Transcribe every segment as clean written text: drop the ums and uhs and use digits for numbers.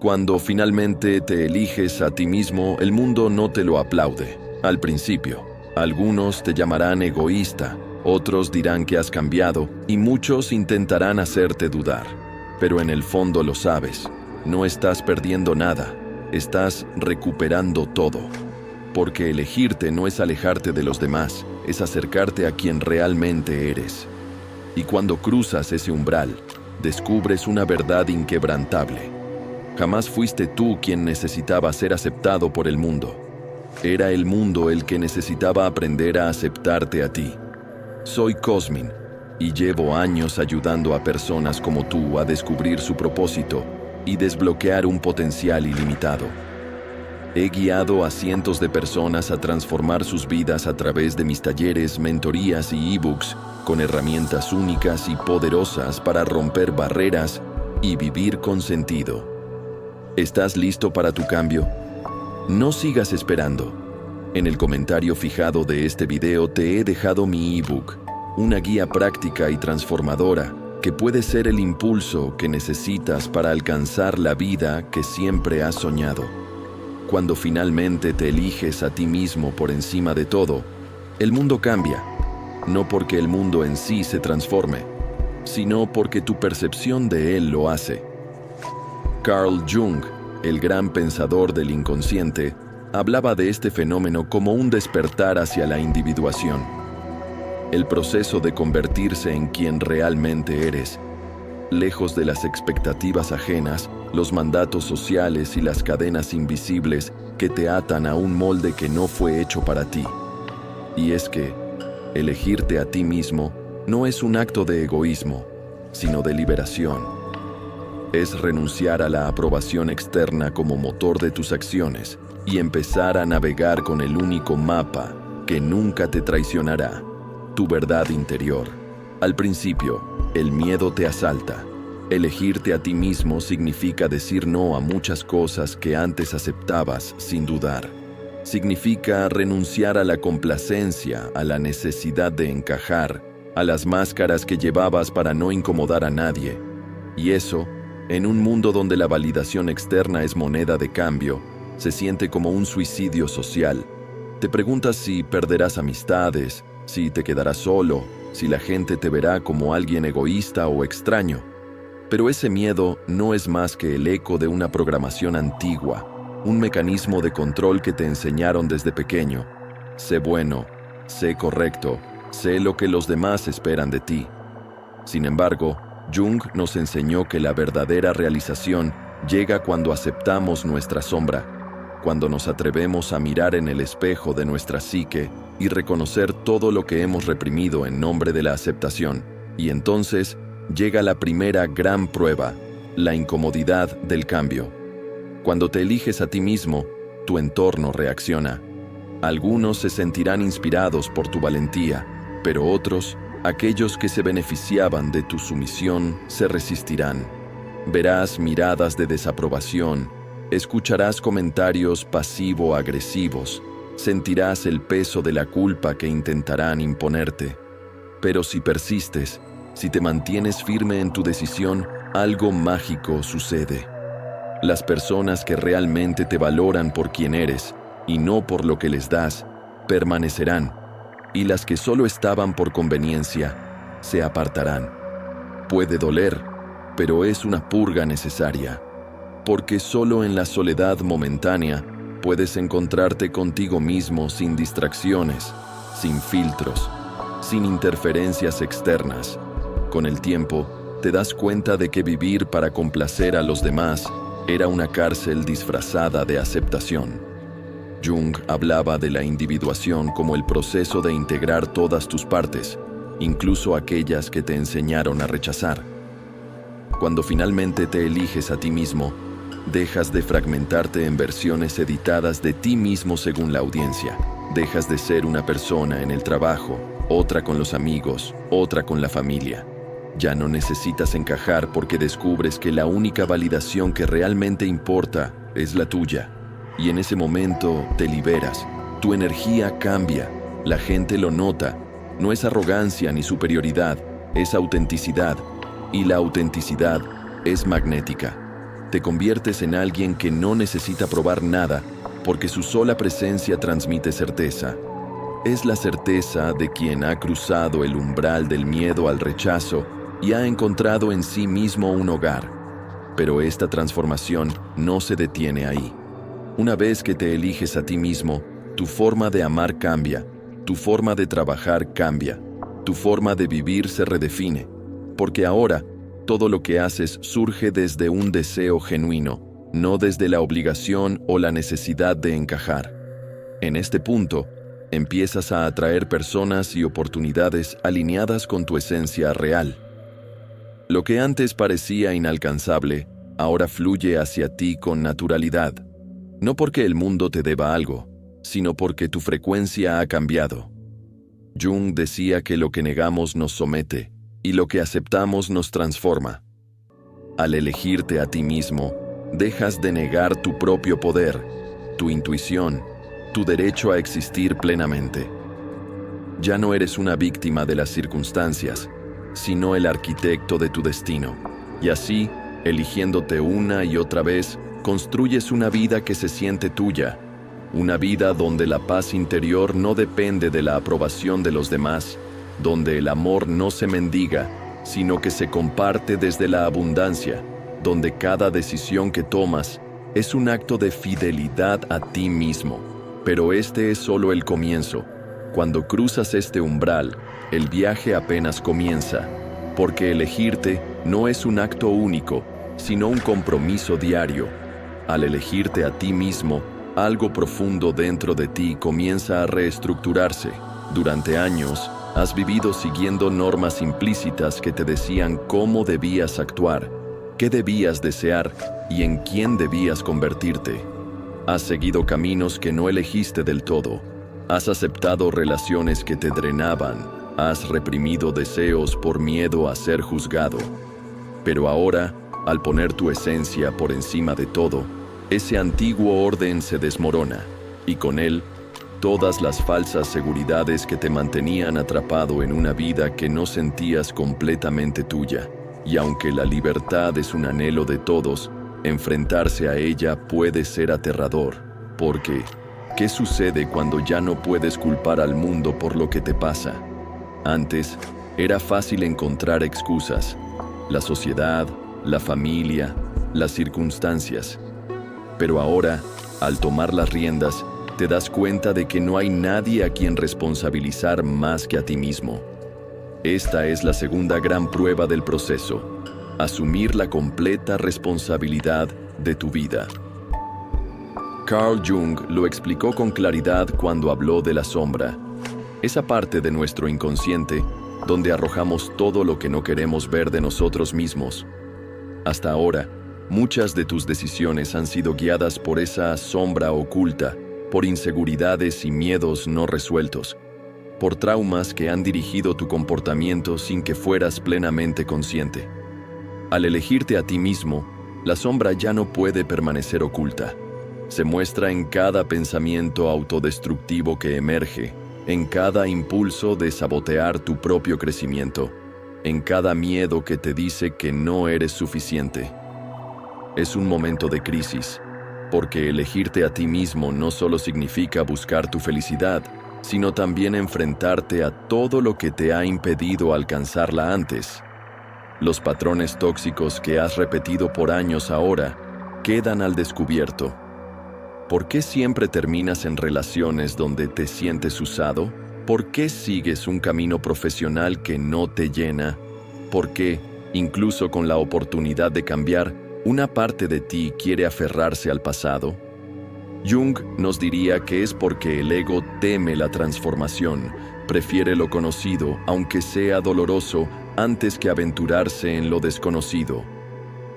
Cuando finalmente te eliges a ti mismo, el mundo no te lo aplaude. Al principio, algunos te llamarán egoísta, otros dirán que has cambiado y muchos intentarán hacerte dudar. Pero en el fondo lo sabes, no estás perdiendo nada, estás recuperando todo. Porque elegirte no es alejarte de los demás, es acercarte a quien realmente eres. Y cuando cruzas ese umbral, descubres una verdad inquebrantable. Jamás fuiste tú quien necesitaba ser aceptado por el mundo. Era el mundo el que necesitaba aprender a aceptarte a ti. Soy Cosmin, y llevo años ayudando a personas como tú a descubrir su propósito y desbloquear un potencial ilimitado. He guiado a cientos de personas a transformar sus vidas a través de mis talleres, mentorías y ebooks, con herramientas únicas y poderosas para romper barreras y vivir con sentido. ¿Estás listo para tu cambio? No sigas esperando. En el comentario fijado de este video te he dejado mi ebook, una guía práctica y transformadora que puede ser el impulso que necesitas para alcanzar la vida que siempre has soñado. Cuando finalmente te eliges a ti mismo por encima de todo, el mundo cambia, no porque el mundo en sí se transforme, sino porque tu percepción de él lo hace. Carl Jung, el gran pensador del inconsciente, hablaba de este fenómeno como un despertar hacia la individuación. El proceso de convertirse en quien realmente eres, lejos de las expectativas ajenas, los mandatos sociales y las cadenas invisibles que te atan a un molde que no fue hecho para ti. Y es que, elegirte a ti mismo no es un acto de egoísmo, sino de liberación. Es renunciar a la aprobación externa como motor de tus acciones y empezar a navegar con el único mapa que nunca te traicionará, tu verdad interior. Al principio, el miedo te asalta. Elegirte a ti mismo significa decir no a muchas cosas que antes aceptabas sin dudar. Significa renunciar a la complacencia, a la necesidad de encajar, a las máscaras que llevabas para no incomodar a nadie. Y eso, en un mundo donde la validación externa es moneda de cambio, se siente como un suicidio social. Te preguntas si perderás amistades, si te quedarás solo, si la gente te verá como alguien egoísta o extraño. Pero ese miedo no es más que el eco de una programación antigua, un mecanismo de control que te enseñaron desde pequeño. Sé bueno, sé correcto, sé lo que los demás esperan de ti. Sin embargo, Jung nos enseñó que la verdadera realización llega cuando aceptamos nuestra sombra, cuando nos atrevemos a mirar en el espejo de nuestra psique y reconocer todo lo que hemos reprimido en nombre de la aceptación. Y entonces llega la primera gran prueba, la incomodidad del cambio. Cuando te eliges a ti mismo, tu entorno reacciona. Algunos se sentirán inspirados por tu valentía, pero otros, aquellos que se beneficiaban de tu sumisión, se resistirán. Verás miradas de desaprobación, escucharás comentarios pasivo-agresivos, sentirás el peso de la culpa que intentarán imponerte. Pero si persistes, si te mantienes firme en tu decisión, algo mágico sucede. Las personas que realmente te valoran por quien eres y no por lo que les das, permanecerán. Y las que solo estaban por conveniencia, se apartarán. Puede doler, pero es una purga necesaria, porque solo en la soledad momentánea puedes encontrarte contigo mismo sin distracciones, sin filtros, sin interferencias externas. Con el tiempo, te das cuenta de que vivir para complacer a los demás era una cárcel disfrazada de aceptación. Jung hablaba de la individuación como el proceso de integrar todas tus partes, incluso aquellas que te enseñaron a rechazar. Cuando finalmente te eliges a ti mismo, dejas de fragmentarte en versiones editadas de ti mismo según la audiencia. Dejas de ser una persona en el trabajo, otra con los amigos, otra con la familia. Ya no necesitas encajar porque descubres que la única validación que realmente importa es la tuya. Y en ese momento te liberas, tu energía cambia, la gente lo nota. No es arrogancia ni superioridad, es autenticidad, y la autenticidad es magnética. te conviertes en alguien que no necesita probar nada, porque su sola presencia transmite certeza. Es la certeza de quien ha cruzado el umbral del miedo al rechazo y ha encontrado en sí mismo un hogar. Pero esta transformación no se detiene ahí. Una vez que te eliges a ti mismo, tu forma de amar cambia, tu forma de trabajar cambia, tu forma de vivir se redefine, porque ahora todo lo que haces surge desde un deseo genuino, no desde la obligación o la necesidad de encajar. En este punto, empiezas a atraer personas y oportunidades alineadas con tu esencia real. Lo que antes parecía inalcanzable, ahora fluye hacia ti con naturalidad, no porque el mundo te deba algo, sino porque tu frecuencia ha cambiado. Jung decía que lo que negamos nos somete, y lo que aceptamos nos transforma. Al elegirte a ti mismo, dejas de negar tu propio poder, tu intuición, tu derecho a existir plenamente. Ya no eres una víctima de las circunstancias, sino el arquitecto de tu destino. Y así, eligiéndote una y otra vez, construyes una vida que se siente tuya, una vida donde la paz interior no depende de la aprobación de los demás, donde el amor no se mendiga, sino que se comparte desde la abundancia, donde cada decisión que tomas es un acto de fidelidad a ti mismo. Pero este es solo el comienzo. Cuando cruzas este umbral, el viaje apenas comienza, porque elegirte no es un acto único, sino un compromiso diario. Al elegirte a ti mismo, algo profundo dentro de ti comienza a reestructurarse. Durante años, has vivido siguiendo normas implícitas que te decían cómo debías actuar, qué debías desear y en quién debías convertirte. Has seguido caminos que no elegiste del todo. Has aceptado relaciones que te drenaban. Has reprimido deseos por miedo a ser juzgado. Pero ahora, al poner tu esencia por encima de todo, ese antiguo orden se desmorona, y con él, todas las falsas seguridades que te mantenían atrapado en una vida que no sentías completamente tuya. Y aunque la libertad es un anhelo de todos, enfrentarse a ella puede ser aterrador, porque ¿qué sucede cuando ya no puedes culpar al mundo por lo que te pasa? Antes, era fácil encontrar excusas, la sociedad, la familia, las circunstancias. Pero ahora, al tomar las riendas, te das cuenta de que no hay nadie a quien responsabilizar más que a ti mismo. Esta es la segunda gran prueba del proceso: asumir la completa responsabilidad de tu vida. Carl Jung lo explicó con claridad cuando habló de la sombra, esa parte de nuestro inconsciente donde arrojamos todo lo que no queremos ver de nosotros mismos. Hasta ahora, muchas de tus decisiones han sido guiadas por esa sombra oculta, por inseguridades y miedos no resueltos, por traumas que han dirigido tu comportamiento sin que fueras plenamente consciente. Al elegirte a ti mismo, la sombra ya no puede permanecer oculta. Se muestra en cada pensamiento autodestructivo que emerge, en cada impulso de sabotear tu propio crecimiento, en cada miedo que te dice que no eres suficiente. Es un momento de crisis, porque elegirte a ti mismo no solo significa buscar tu felicidad, sino también enfrentarte a todo lo que te ha impedido alcanzarla antes. Los patrones tóxicos que has repetido por años ahora quedan al descubierto. ¿Por qué siempre terminas en relaciones donde te sientes usado? ¿Por qué sigues un camino profesional que no te llena? ¿Por qué, incluso con la oportunidad de cambiar, una parte de ti quiere aferrarse al pasado? Jung nos diría que es porque el ego teme la transformación, prefiere lo conocido, aunque sea doloroso, antes que aventurarse en lo desconocido.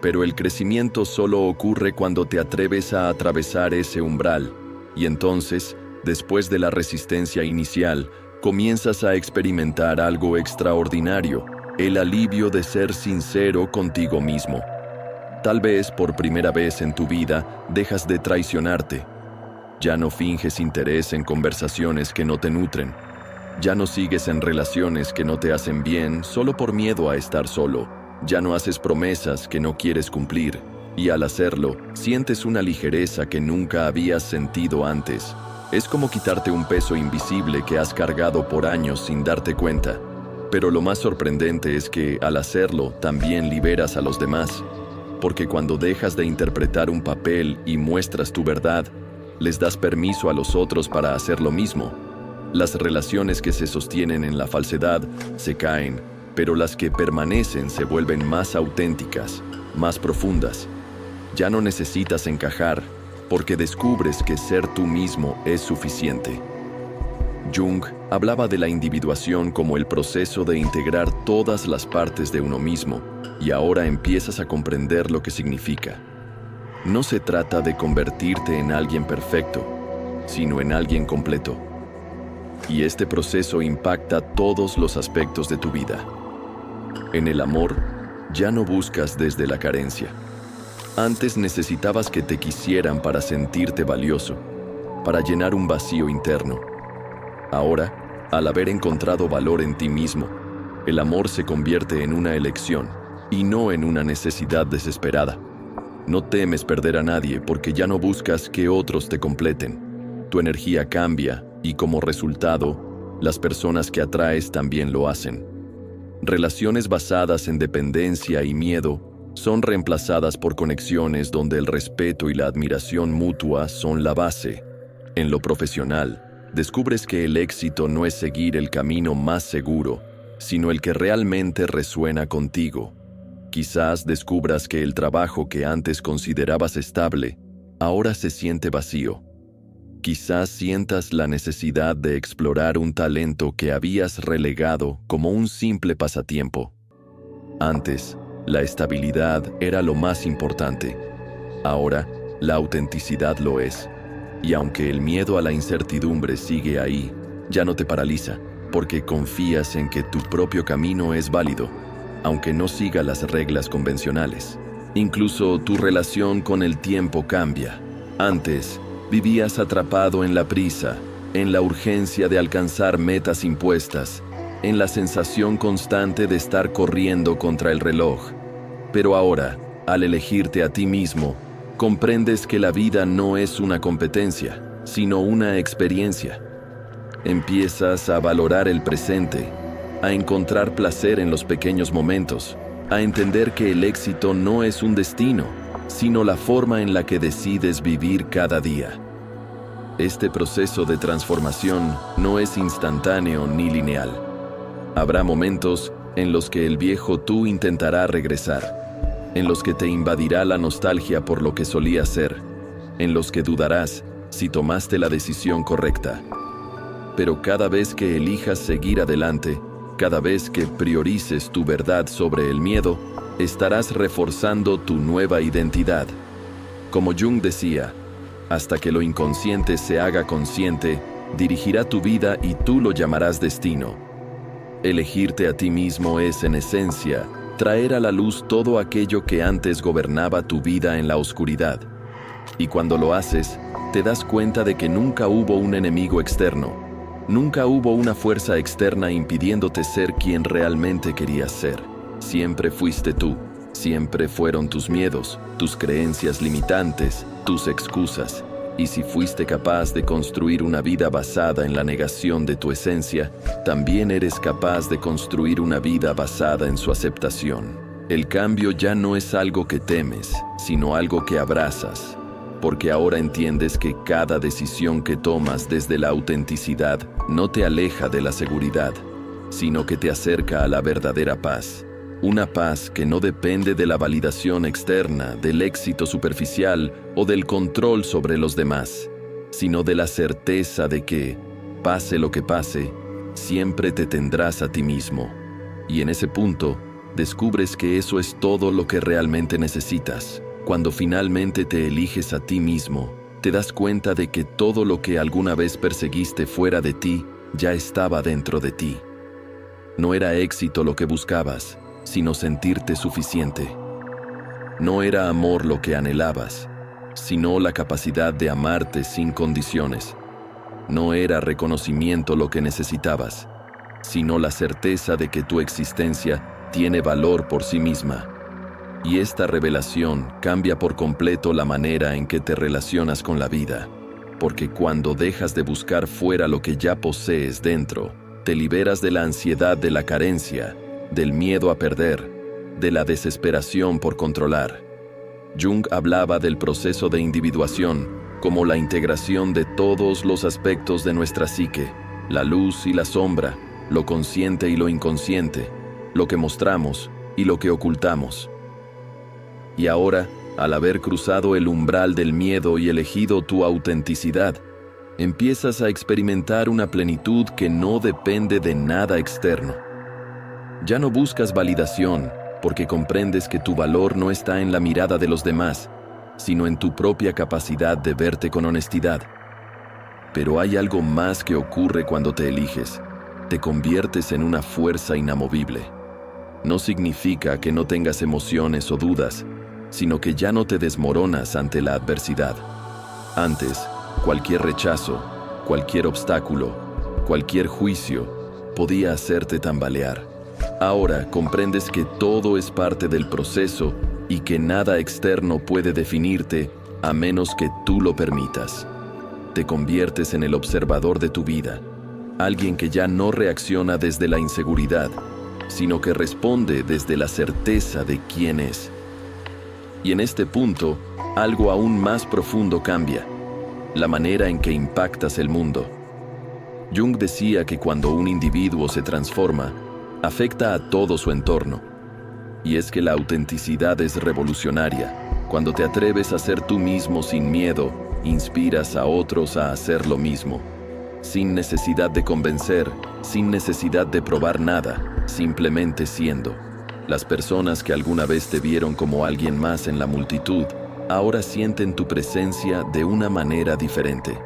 Pero el crecimiento solo ocurre cuando te atreves a atravesar ese umbral, y entonces, después de la resistencia inicial, comienzas a experimentar algo extraordinario, el alivio de ser sincero contigo mismo. Tal vez por primera vez en tu vida dejas de traicionarte. Ya no finges interés en conversaciones que no te nutren. Ya no sigues en relaciones que no te hacen bien solo por miedo a estar solo. Ya no haces promesas que no quieres cumplir. Y al hacerlo, sientes una ligereza que nunca habías sentido antes. Es como quitarte un peso invisible que has cargado por años sin darte cuenta. Pero lo más sorprendente es que, al hacerlo, también liberas a los demás. Porque cuando dejas de interpretar un papel y muestras tu verdad, les das permiso a los otros para hacer lo mismo. Las relaciones que se sostienen en la falsedad se caen, pero las que permanecen se vuelven más auténticas, más profundas. Ya no necesitas encajar, porque descubres que ser tú mismo es suficiente. Jung hablaba de la individuación como el proceso de integrar todas las partes de uno mismo, y ahora empiezas a comprender lo que significa. No se trata de convertirte en alguien perfecto, sino en alguien completo. Y este proceso impacta todos los aspectos de tu vida. En el amor, ya no buscas desde la carencia. Antes necesitabas que te quisieran para sentirte valioso, para llenar un vacío interno. Ahora, al haber encontrado valor en ti mismo, el amor se convierte en una elección y no en una necesidad desesperada. No temes perder a nadie porque ya no buscas que otros te completen. Tu energía cambia y como resultado, las personas que atraes también lo hacen. Relaciones basadas en dependencia y miedo son reemplazadas por conexiones donde el respeto y la admiración mutua son la base. En lo profesional, descubres que el éxito no es seguir el camino más seguro, sino el que realmente resuena contigo. Quizás descubras que el trabajo que antes considerabas estable, ahora se siente vacío. Quizás sientas la necesidad de explorar un talento que habías relegado como un simple pasatiempo. Antes, la estabilidad era lo más importante. Ahora, la autenticidad lo es. Y aunque el miedo a la incertidumbre sigue ahí, ya no te paraliza, porque confías en que tu propio camino es válido, aunque no siga las reglas convencionales. Incluso tu relación con el tiempo cambia. Antes, vivías atrapado en la prisa, en la urgencia de alcanzar metas impuestas, en la sensación constante de estar corriendo contra el reloj. Pero ahora, al elegirte a ti mismo, comprendes que la vida no es una competencia, sino una experiencia. Empiezas a valorar el presente, a encontrar placer en los pequeños momentos, a entender que el éxito no es un destino, sino la forma en la que decides vivir cada día. Este proceso de transformación no es instantáneo ni lineal. Habrá momentos en los que el viejo tú intentará regresar, en los que te invadirá la nostalgia por lo que solía ser, en los que dudarás si tomaste la decisión correcta. Pero cada vez que elijas seguir adelante, cada vez que priorices tu verdad sobre el miedo, estarás reforzando tu nueva identidad. Como Jung decía, hasta que lo inconsciente se haga consciente, dirigirá tu vida y tú lo llamarás destino. Elegirte a ti mismo es, en esencia, traer a la luz todo aquello que antes gobernaba tu vida en la oscuridad. Y cuando lo haces, te das cuenta de que nunca hubo un enemigo externo, nunca hubo una fuerza externa impidiéndote ser quien realmente querías ser. Siempre fuiste tú, siempre fueron tus miedos, tus creencias limitantes, tus excusas. Y si fuiste capaz de construir una vida basada en la negación de tu esencia, también eres capaz de construir una vida basada en su aceptación. El cambio ya no es algo que temes, sino algo que abrazas, porque ahora entiendes que cada decisión que tomas desde la autenticidad no te aleja de la seguridad, sino que te acerca a la verdadera paz. Una paz que no depende de la validación externa, del éxito superficial o del control sobre los demás, sino de la certeza de que, pase lo que pase, siempre te tendrás a ti mismo. Y en ese punto, descubres que eso es todo lo que realmente necesitas. Cuando finalmente te eliges a ti mismo, te das cuenta de que todo lo que alguna vez perseguiste fuera de ti, ya estaba dentro de ti. No era éxito lo que buscabas, sino sentirte suficiente. No era amor lo que anhelabas, sino la capacidad de amarte sin condiciones. No era reconocimiento lo que necesitabas, sino la certeza de que tu existencia tiene valor por sí misma. Y esta revelación cambia por completo la manera en que te relacionas con la vida, porque cuando dejas de buscar fuera lo que ya posees dentro, te liberas de la ansiedad de la carencia, del miedo a perder, de la desesperación por controlar. Jung hablaba del proceso de individuación como la integración de todos los aspectos de nuestra psique, la luz y la sombra, lo consciente y lo inconsciente, lo que mostramos y lo que ocultamos. Y ahora, al haber cruzado el umbral del miedo y elegido tu autenticidad, empiezas a experimentar una plenitud que no depende de nada externo. Ya no buscas validación, porque comprendes que tu valor no está en la mirada de los demás, sino en tu propia capacidad de verte con honestidad. Pero hay algo más que ocurre cuando te eliges. Te conviertes en una fuerza inamovible. No significa que no tengas emociones o dudas, sino que ya no te desmoronas ante la adversidad. Antes, cualquier rechazo, cualquier obstáculo, cualquier juicio podía hacerte tambalear. Ahora comprendes que todo es parte del proceso y que nada externo puede definirte a menos que tú lo permitas. Te conviertes en el observador de tu vida, alguien que ya no reacciona desde la inseguridad, sino que responde desde la certeza de quién es. Y en este punto, algo aún más profundo cambia: la manera en que impactas el mundo. Jung decía que cuando un individuo se transforma, afecta a todo su entorno. Y es que la autenticidad es revolucionaria. Cuando te atreves a ser tú mismo sin miedo, inspiras a otros a hacer lo mismo. Sin necesidad de convencer, sin necesidad de probar nada, simplemente siendo. Las personas que alguna vez te vieron como alguien más en la multitud, ahora sienten tu presencia de una manera diferente.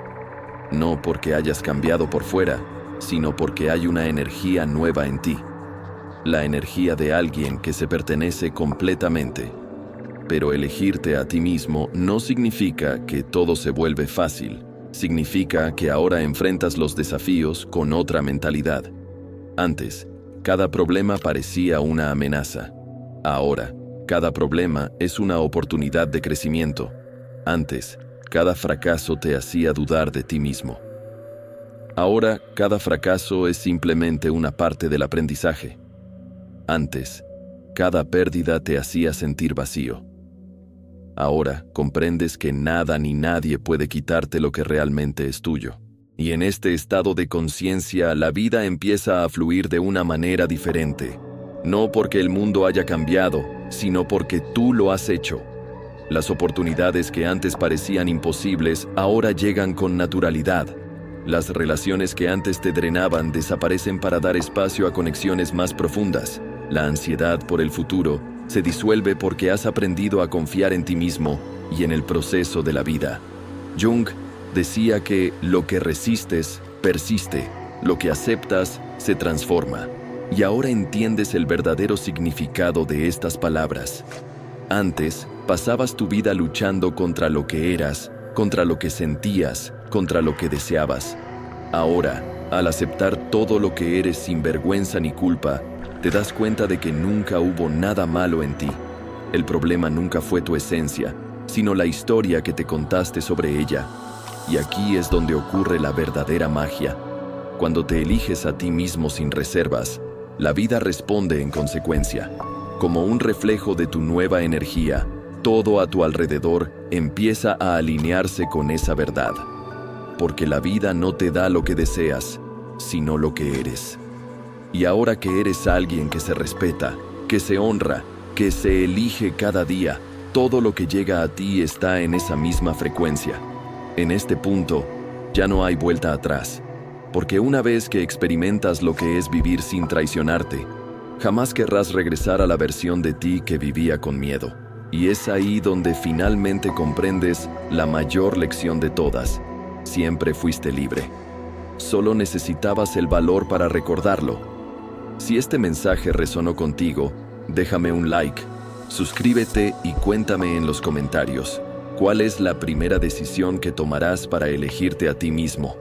No porque hayas cambiado por fuera, sino porque hay una energía nueva en ti. La energía de alguien que se pertenece completamente. Pero elegirte a ti mismo no significa que todo se vuelve fácil. Significa que ahora enfrentas los desafíos con otra mentalidad. Antes, cada problema parecía una amenaza. Ahora, cada problema es una oportunidad de crecimiento. Antes, cada fracaso te hacía dudar de ti mismo. Ahora, cada fracaso es simplemente una parte del aprendizaje. Antes, cada pérdida te hacía sentir vacío. Ahora comprendes que nada ni nadie puede quitarte lo que realmente es tuyo. Y en este estado de conciencia, la vida empieza a fluir de una manera diferente. No porque el mundo haya cambiado, sino porque tú lo has hecho. Las oportunidades que antes parecían imposibles, ahora llegan con naturalidad. Las relaciones que antes te drenaban desaparecen para dar espacio a conexiones más profundas. La ansiedad por el futuro se disuelve porque has aprendido a confiar en ti mismo y en el proceso de la vida. Jung decía que lo que resistes, persiste. Lo que aceptas, se transforma. Y ahora entiendes el verdadero significado de estas palabras. Antes, pasabas tu vida luchando contra lo que eras, contra lo que sentías, contra lo que deseabas. Ahora, al aceptar todo lo que eres sin vergüenza ni culpa, te das cuenta de que nunca hubo nada malo en ti. El problema nunca fue tu esencia, sino la historia que te contaste sobre ella. Y aquí es donde ocurre la verdadera magia. Cuando te eliges a ti mismo sin reservas, la vida responde en consecuencia. Como un reflejo de tu nueva energía, todo a tu alrededor empieza a alinearse con esa verdad. Porque la vida no te da lo que deseas, sino lo que eres. Y ahora que eres alguien que se respeta, que se honra, que se elige cada día, todo lo que llega a ti está en esa misma frecuencia. En este punto, ya no hay vuelta atrás. Porque una vez que experimentas lo que es vivir sin traicionarte, jamás querrás regresar a la versión de ti que vivía con miedo. Y es ahí donde finalmente comprendes la mayor lección de todas. Siempre fuiste libre. Solo necesitabas el valor para recordarlo. Si este mensaje resonó contigo, déjame un like, suscríbete y cuéntame en los comentarios cuál es la primera decisión que tomarás para elegirte a ti mismo.